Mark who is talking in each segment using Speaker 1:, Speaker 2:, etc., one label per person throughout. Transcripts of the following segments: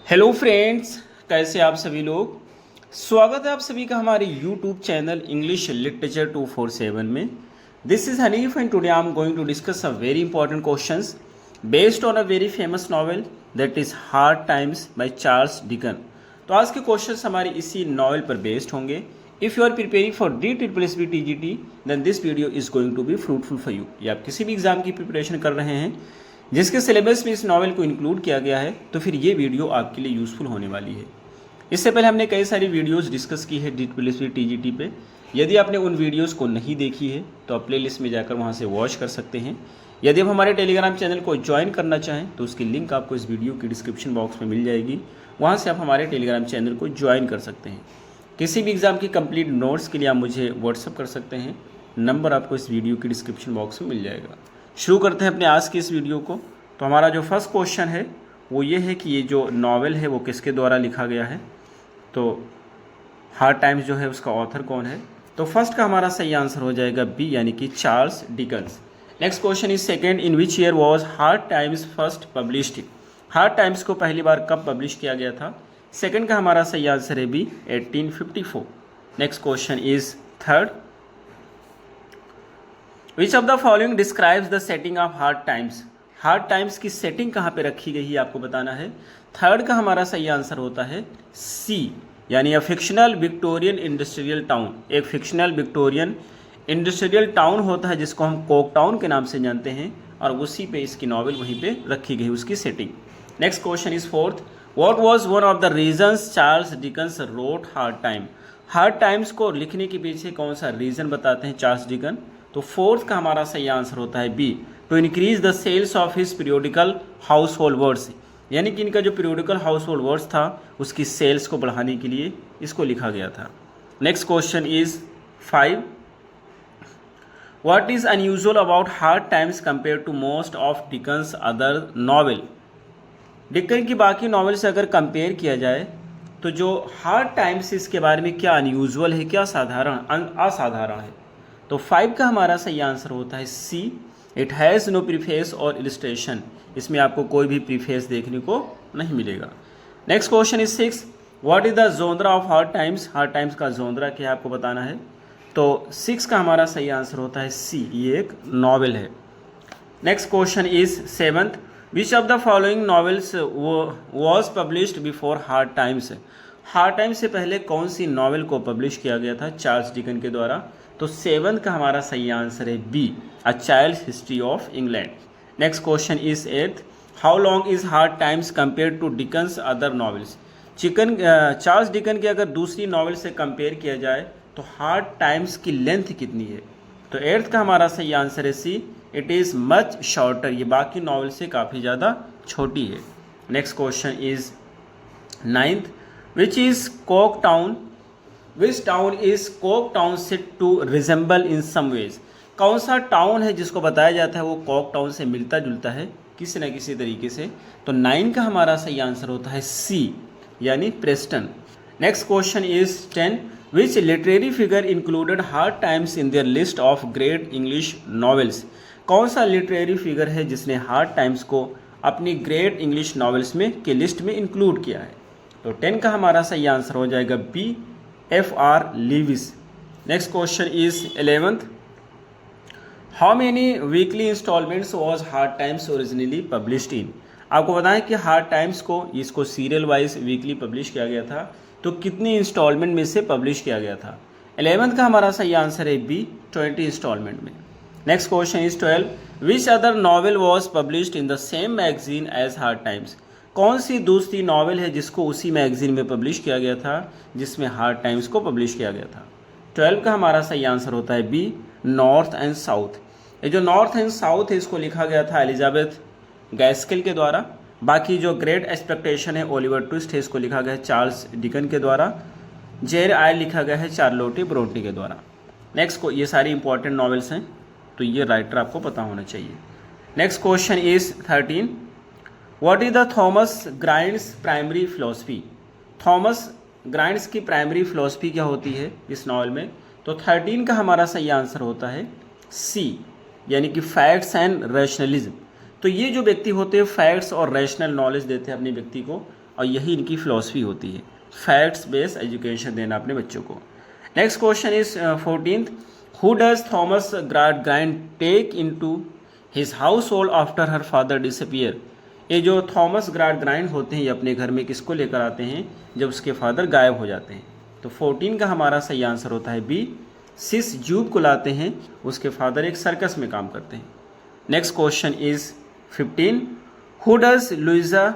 Speaker 1: Hello friends, कैसे आप सभी लोग। स्वागत है आप सभी का हमारे यूट्यूब चैनल इंग्लिश लिटरेचर 247 में। This is Hanif and today I am going to discuss a very important questions based on a very famous novel that is Hard Times by Charles Dicken. तो आज के क्वेश्चंस हमारे इसी novel पर based होंगे। If you are preparing for DSSB TGT then this video is going to be fruitful for you. या आप किसी भी एग्जाम की प्रिपरेशन कर रहे हैं जिसके सिलेबस में इस नॉवेल को इंक्लूड किया गया है, तो फिर ये वीडियो आपके लिए यूज़फुल होने वाली है। इससे पहले हमने कई सारी वीडियोस डिस्कस की है DSSB TGT पे। यदि आपने उन वीडियोस को नहीं देखी है तो आप प्ले लिस्ट में जाकर वहाँ से वॉच कर सकते हैं। यदि आप हमारे टेलीग्राम चैनल को ज्वाइन करना चाहें तो उसकी लिंक आपको इस वीडियो की डिस्क्रिप्शन बॉक्स में मिल जाएगी। वहाँ से आप हमारे टेलीग्राम चैनल को ज्वाइन कर सकते हैं। किसी भी एग्ज़ाम की कंप्लीट नोट्स के लिए आप मुझे व्हाट्सअप कर सकते हैं। नंबर आपको इस वीडियो की डिस्क्रिप्शन बॉक्स में मिल जाएगा। शुरू करते हैं अपने आज की इस वीडियो को। तो हमारा जो फर्स्ट क्वेश्चन है वो ये है कि ये जो नॉवेल है वो किसके द्वारा लिखा गया है। तो हार्ड टाइम्स जो है उसका ऑथर कौन है। तो फर्स्ट का हमारा सही आंसर हो जाएगा बी, यानी कि Charles Dickens. Next question is second, in which year was hard times first published. Hard Times को पहली बार कब पब्लिश किया गया था। सेकंड का हमारा सही आंसर है B, 1854। Next question is third, which of the following describes the setting of Hard Times. Hard Times की सेटिंग कहाँ पे रखी गई है आपको बताना है। थर्ड का हमारा सही आंसर होता है सी, यानी a fictional Victorian industrial town. एक फिक्शनल विक्टोरियन इंडस्ट्रियल टाउन होता है जिसको हम कोक टाउन के नाम से जानते हैं, और उसी पे इसकी नॉवेल वहीं पे रखी गई उसकी setting. Next question is fourth, what was one of the reasons Charles Dickens wrote Hard Time. Hard Times को लिखने के पीछे कौन सा रीजन बताते हैं चार्ल्स डिकन। तो फोर्थ का हमारा सही आंसर होता है B, to increase the sales of his periodical household words. यानी कि इनका जो पीरियोडिकल हाउस होल्ड वर्ड्स था उसकी सेल्स को बढ़ाने के लिए इसको लिखा गया था। Next question is 5, what is unusual about Hard Times compare to most of Dickens other novel. Dicken की बाकी नॉवेल से अगर कंपेयर किया जाए तो जो हार्ड टाइम्स इसके बारे में क्या अनयूजुअल है, क्या असाधारण है। तो 5 का हमारा सही आंसर होता है C, it has no preface और इलिस्ट्रेशन। इसमें आपको कोई भी प्रीफेस देखने को नहीं मिलेगा। Next question is 6, what is the जोनरा of Hard Times. Hard times का जोनरा क्या है आपको बताना है। तो 6 का हमारा सही आंसर होता है सी, ये एक नॉवेल है। Next question is 7th, which of the following novels was published before hard Times. Hard times से पहले कौन सी नॉवेल को पब्लिश किया गया था चार्ल्स डिकन के द्वारा। तो 7th का हमारा सही आंसर है B, a child's history of England. Next question is 8th, how long is Hard Times compare to Dickens other novels. Charles Dicken की अगर दूसरी नॉवेल से कंपेयर किया जाए तो हार्ड टाइम्स की लेंथ कितनी है। तो 8th का हमारा सही आंसर है C, it is much shorter. ये बाकी नॉवेल से काफ़ी ज़्यादा छोटी है। Next question is 9th, which is Coketown. Which town is Coketown said to resemble in some ways. कौन सा टाउन है जिसको बताया जाता है वो कोक टाउन से मिलता जुलता है किसी न किसी तरीके से। तो 9 का हमारा सही आंसर होता है सी, यानी Preston. Next question is 10, which literary figure included hard times in their list of great English novels. कौन सा लिटरेरी फिगर है जिसने हार्ड टाइम्स को अपनी ग्रेट इंग्लिश नॉवेल्स में के लिस्ट में इंक्लूड किया है। तो 10 का हमारा सही आंसर हो जाएगा B, F.R. Lewis। Next question is 11th, how many weekly installments was Hard Times originally published in. आपको बताएं कि हार्ड टाइम्स को इसको सीरियल वाइज वीकली पब्लिश किया गया था, तो कितनी इंस्टॉलमेंट में से पब्लिश किया गया था। 11th का हमारा सही आंसर है बी, 20 इंस्टॉलमेंट में। Next question is 12, which other novel was published in the same magazine as Hard Times. कौन सी दूसरी नॉवेल है जिसको उसी मैगजीन में पब्लिश किया गया था जिसमें हार्ड टाइम्स को पब्लिश किया गया था। 12 का हमारा सही आंसर होता है बी, नॉर्थ एंड साउथ। ये जो नॉर्थ एंड साउथ है इसको लिखा गया था एलिजाबेथ गैस्किल के द्वारा। बाकी जो ग्रेट एक्सपेक्टेशन है ओलिवर ट्विस्ट है इसको लिखा गया है चार्ल्स डिकन के द्वारा। जेर आयल लिखा गया है चार्लोटे ब्रोंटे के द्वारा। नेक्स्ट को ये सारी इंपॉर्टेंट नॉवेल्स हैं, तो ये राइटर आपको पता होना चाहिए। Next question is 13, what is the Thomas grinds primary philosophy. Thomas grinds की प्राइमरी फिलोसफी क्या होती है इस नॉवल में। तो 13 का हमारा सही आंसर होता है सी, यानी कि फैक्ट्स एंड रैशनलिज्म। तो ये जो व्यक्ति होते हैं फैक्ट्स और रैशनल नॉलेज देते हैं अपने व्यक्ति को, और यही इनकी फिलॉसफी होती है, फैक्ट्स बेस्ड एजुकेशन देना अपने बच्चों को। Next question is 14th, who does Thomas Grind take into his household after her father disappear. ये जो थॉमस ग्राइंड होते हैं ये अपने घर में किसको लेकर आते हैं जब उसके फादर गायब हो जाते हैं। तो 14 का हमारा सही आंसर होता है बी, सिस ज्यूब को लाते हैं, उसके फादर एक सर्कस में काम करते हैं। Next question is 15, who does Louisa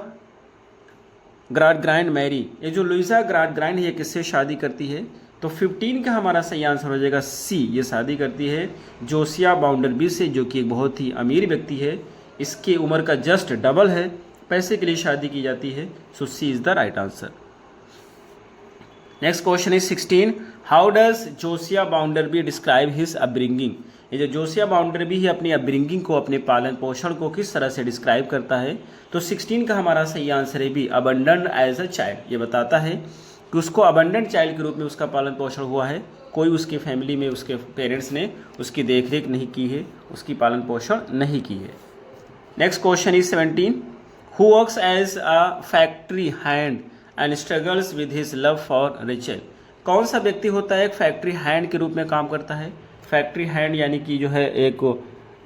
Speaker 1: Grind marry. ये जो लुइजा ग्राइंड है ये किससे शादी करती है। तो 15 का हमारा सही आंसर हो जाएगा सी, ये शादी करती है जोसिया बाउंडरबी से, जो कि एक बहुत ही अमीर व्यक्ति है, इसकी उम्र का जस्ट डबल है, पैसे के लिए शादी की जाती है। So C is the right answer. Next question is 16, how does Josiah Bounderby describe his upbringing. ये जो जोसिया बाउंडरबी है अपनी अपब्रिंगिंग को, अपने पालन पोषण को किस तरह से डिस्क्राइब करता है। तो 16 का हमारा सही आंसर है बी, अबंडन्ड एज अ चाइल्ड। ये बताता है कि उसको अबंडेंट चाइल्ड के रूप में उसका पालन पोषण हुआ है, कोई उसकी फैमिली में उसके पेरेंट्स ने उसकी देखरेख नहीं की है, उसकी पालन पोषण नहीं की है। Next question is 17, who works as a factory hand and struggles with his love for Rachel. कौन सा व्यक्ति होता है एक फैक्ट्री हैंड के रूप में काम करता है। फैक्ट्री हैंड यानी कि जो है एक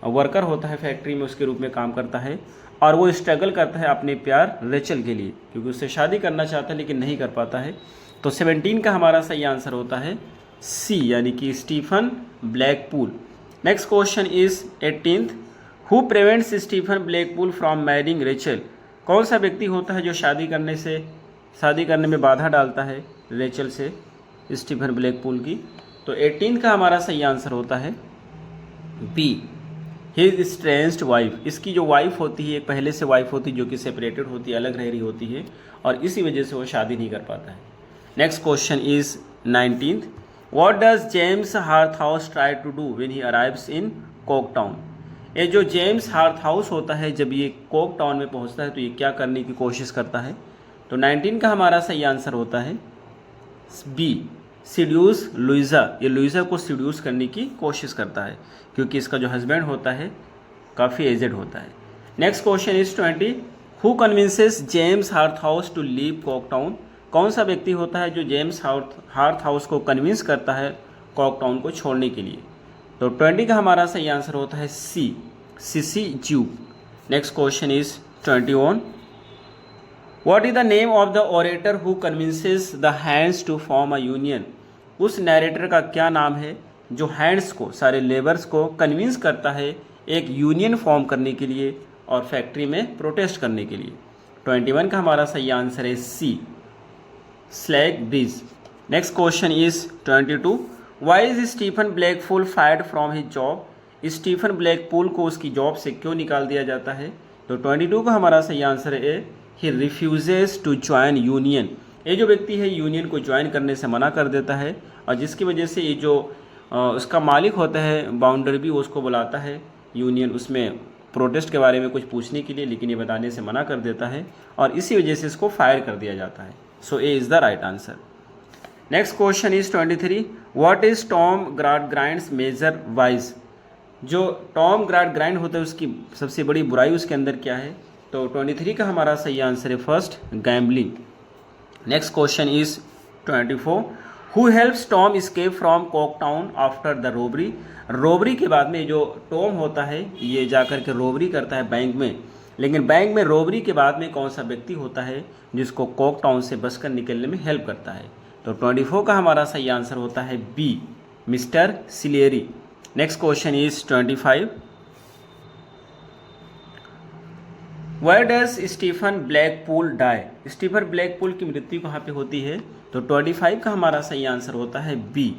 Speaker 1: वर्कर होता है फैक्ट्री में, उसके रूप में काम करता है, और वो स्ट्रगल करता है अपने प्यार रेचल के लिए, क्योंकि उससे शादी करना चाहता है लेकिन नहीं कर पाता है। तो 17 का हमारा सही आंसर होता है सी, यानी कि Stephen Blackpool. Next question is 18th, who prevents Stephen Blackpool from marrying Rachel. कौन सा व्यक्ति होता है जो शादी करने में बाधा डालता है रेचल से, स्टीफन ब्लैकपूल की। तो 18 का हमारा सही आंसर होता है बी, हिज स्ट्रेंज्ड वाइफ। इसकी जो वाइफ होती है, एक पहले से वाइफ होती है जो कि सेपरेटेड होती है, अलग रह रही होती है, और इसी वजह से वो शादी नहीं कर पाता है। Next question is 19th, what does James Harthouse try to do when he arrives in Coketown. ये जो जेम्स हार्थहाउस होता है जब ये कोकटाउन में पहुंचता है तो ये क्या करने की कोशिश करता है। तो 19 का हमारा सही आंसर होता है बी, सीड्यूस लुइजा। ये लुइजा को सीड्यूस करने की कोशिश करता है क्योंकि इसका जो हस्बैंड होता है काफ़ी एजेड होता है। Next question is 20, who convinces James Harthouse to leave Coketown. कौन सा व्यक्ति होता है जो जेम्स हार्थहाउस को कन्विंस करता है कोकटाउन को छोड़ने के लिए। तो 20 का हमारा सही आंसर होता है C, Sissy Jupe. Next question is 21, what is the name of the orator who convinces the hands to form a union. उस नैरेटर का क्या नाम है जो हैंड्स को, सारे लेबर्स को कन्विंस करता है एक यूनियन फॉर्म करने के लिए और फैक्ट्री में प्रोटेस्ट करने के लिए। 21 का हमारा सही आंसर है C, Slackbridge. Next question is 22, why is Stephen Blackpool fired from his job. Stephen Blackpool को उसकी जॉब से क्यों निकाल दिया जाता है। तो 22 का हमारा सही आंसर है ही रिफ्यूजेस टू ज्वाइन यूनियन। ये जो व्यक्ति है यूनियन को ज्वाइन करने से मना कर देता है, और जिसकी वजह से ये जो उसका मालिक होता है बाउंडरबी, वो उसको बुलाता है यूनियन उसमें प्रोटेस्ट के बारे में कुछ पूछने के लिए, लेकिन ये बताने से मना कर देता है और इसी वजह से इसको फायर कर दिया जाता है। So A is the right answer. Next question is 23, what is Tom Grind's major vice. जो टॉम ग्राइंड होता है उसकी सबसे बड़ी बुराई उसके अंदर क्या है। तो 23 का हमारा सही आंसर है first, gambling. Next question is 24, who helps Tom escape from Coketown after the robbery. Robbery के बाद में जो टॉम होता है ये जाकर के रोबरी करता है बैंक में, लेकिन बैंक में रोबरी के बाद में कौन सा व्यक्ति होता है जिसको कोकटाउन से बचकर निकलने में हेल्प करता है। तो 24 का हमारा सही आंसर होता है B, mister Sleary. Next question is 25, where does Stephen Blackpool die. Stephen Blackpool की मृत्यु कहाँ पे होती है। तो 25 का हमारा सही आंसर होता है B,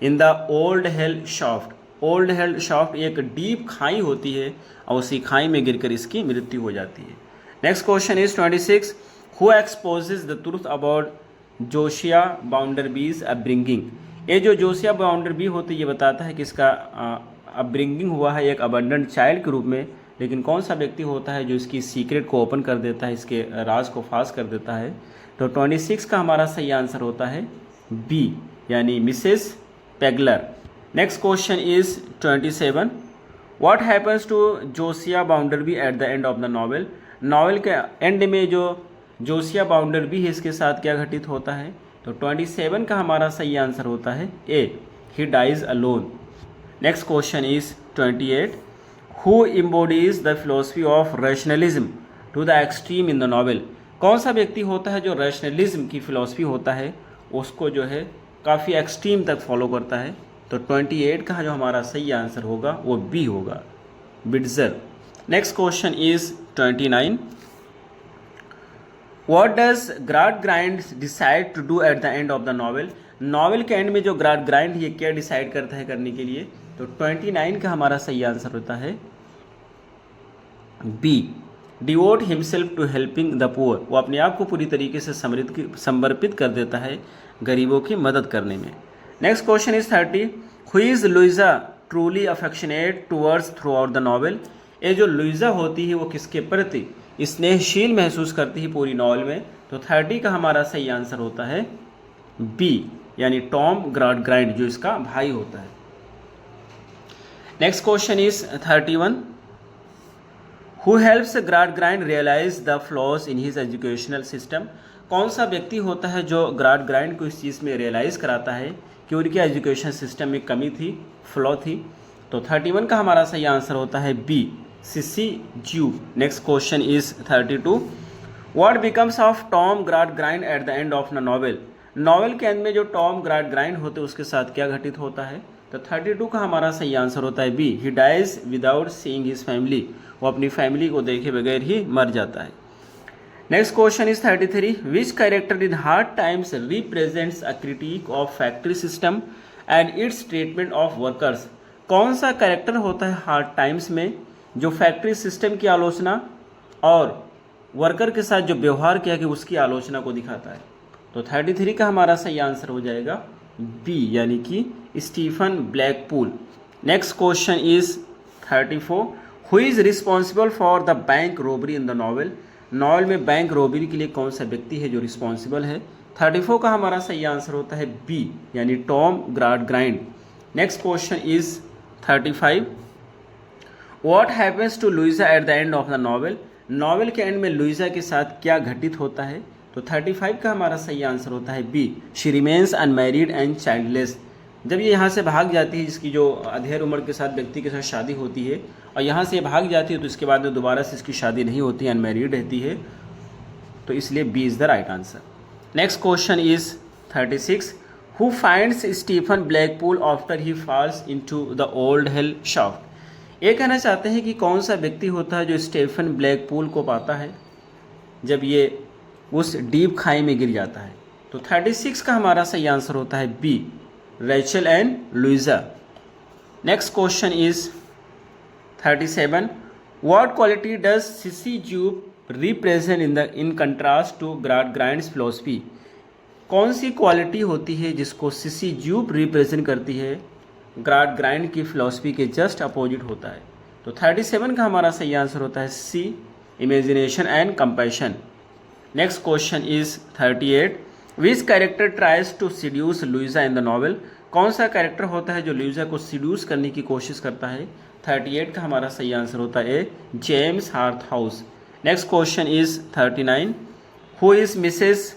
Speaker 1: in the Old Hell Shaft. Old Hell Shaft एक डीप खाई होती है और उसी खाई में गिरकर इसकी मृत्यु हो जाती है। Next question is 26, who exposes the truth about Josiah Bounderby's upbringing. ये जो जोशिया बाउंडरबी होती है ये बताता है कि इसका अपब्रिंगिंग हुआ है एक अबंडेंट चाइल्ड के रूप में, लेकिन कौन सा व्यक्ति होता है जो इसकी सीक्रेट को ओपन कर देता है, इसके राज को फाश कर देता है। तो 26 का हमारा सही आंसर होता है बी, यानी Mrs Pegler. Next question is 27, what happens to Josiah Bounderby at the end of the novel. Novel के एंड में जो जोसिया बाउंडर बी है, इसके साथ क्या घटित होता है? तो 27 का हमारा सही आंसर होता है A, he dies alone. Next question is 28, who embodies the philosophy of rationalism to the extreme in the novel? कौन सा व्यक्ति होता है जो रैशनलिज्म की फिलोसफी होता है उसको जो है काफ़ी एक्सट्रीम तक फॉलो करता है? तो 28 का जो हमारा सही आंसर होगा वो बी होगा, Bitzer. Next question is 29, what does Gradgrind decide to do at the end of the novel? Novel के एंड में जो ग्राडग्राइंड ये क्या डिसाइड करता है करने के लिए? तो 29 का हमारा सही आंसर होता है B, devote himself to helping the poor. वो अपने आप को पूरी तरीके से समर्पित कर देता है गरीबों की मदद करने में। Next question is 30, who is Luisa truly affectionate towards through out the novel? ये जो लुइजा होती है वो किसके प्रति स्नेहशील महसूस करती है पूरी नॉवेल में? तो 30 का हमारा सही आंसर होता है बी, यानी टॉम ग्राडग्राइंड जो इसका भाई होता है। Next question is 31, who helps Gradgrind realise the flaws in his educational system? कौन सा व्यक्ति होता है जो ग्राडग्राइंड को इस चीज़ में रियलाइज़ कराता है कि उनके एजुकेशन सिस्टम में कमी थी, फ्लॉ थी? तो 31 का हमारा सही आंसर होता है B, Sissy Jupe. Next question is 32, what becomes of Tom Gradgrind at the end of the novel? Novel के एंड में जो टॉम ग्राडग्राइंड होते हैं उसके साथ क्या घटित होता है? तो 32 का हमारा सही आंसर होता है B, he dies without seeing his family. वो अपनी फैमिली को देखे बगैर ही मर जाता है। Next question is 33, which character in hard times represents a critic of factory system and it's treatment of workers? कौन सा कैरेक्टर होता है हार्ड टाइम्स में जो फैक्ट्री सिस्टम की आलोचना और वर्कर के साथ जो व्यवहार किया कि उसकी आलोचना को दिखाता है? तो 33 का हमारा सही आंसर हो जाएगा बी, यानी कि Stephen Blackpool. Next question is 34, who is responsible for the bank robbery in the novel? Novel में बैंक रॉबरी के लिए कौन सा व्यक्ति है जो रिस्पॉन्सिबल है? 34 का हमारा सही आंसर होता है बी, यानी Tom Gradgrind. Next question is 35, what happens to Louisa at the end of the novel? Novel के एंड में लुइजा के साथ क्या घटित होता है? तो 35 का हमारा सही आंसर होता है B, she remains unmarried and childless. जब ये यहाँ से भाग जाती है, जिसकी जो अधेड़ उम्र के साथ व्यक्ति के साथ शादी होती है और यहाँ से भाग जाती है, तो इसके बाद में दोबारा से इसकी शादी नहीं होती, अनमैरिड रहती है, तो इसलिए B is the right answer. Next question is 36, who finds Stephen Blackpool after he falls into the Old Hell Shaft? ये कहना चाहते हैं कि कौन सा व्यक्ति होता है जो स्टीफन ब्लैकपूल को पाता है जब ये उस डीप खाई में गिर जाता है? तो 36 का हमारा सही आंसर होता है B, Rachael and Louisa. Next question is 37, what quality does Sissy Jupe represent in contrast to Gradgrind's philosophy? कौन सी क्वालिटी होती है जिसको सिसी ज्यूप रिप्रेजेंट करती है? ग्राडग्राइंड की फिलोसफी के जस्ट अपोजिट होता है। तो 37 का हमारा सही आंसर होता है C, imagination and compassion. Next question is 38, which character tries to seduce Louisa in the novel? कौन सा कैरेक्टर होता है जो लुइजा को सीड्यूस करने की कोशिश करता है? 38 का हमारा सही आंसर होता है James Harthouse. Next question is 39, who is Mrs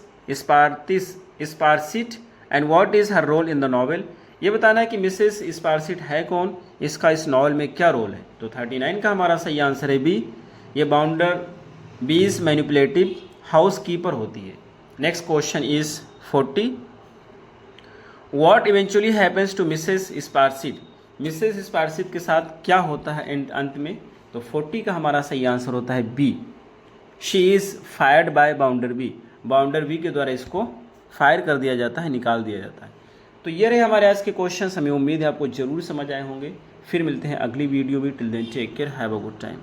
Speaker 1: Sparsit and what is her role in the novel? ये बताना है कि मिसेस स्पारसिट है कौन, इसका इस नॉवेल में क्या रोल है? तो 39 का हमारा सही आंसर है बी, ये बाउंडर बीज मैनिपुलेटिव हाउस कीपर होती है। Next question is 40, what eventually happens to Mrs Sparsit? Mrs Sparsit के साथ क्या होता है अंत में? तो 40 का हमारा सही आंसर होता है B, she is fired by Bounderby. Bounderby के द्वारा इसको फायर कर दिया जाता है, निकाल दिया जाता है। तो ये रहे हमारे आज के क्वेश्चन। हमें उम्मीद है आपको जरूर समझ आए होंगे। फिर मिलते हैं अगली वीडियो में। Till then take care, have a good time.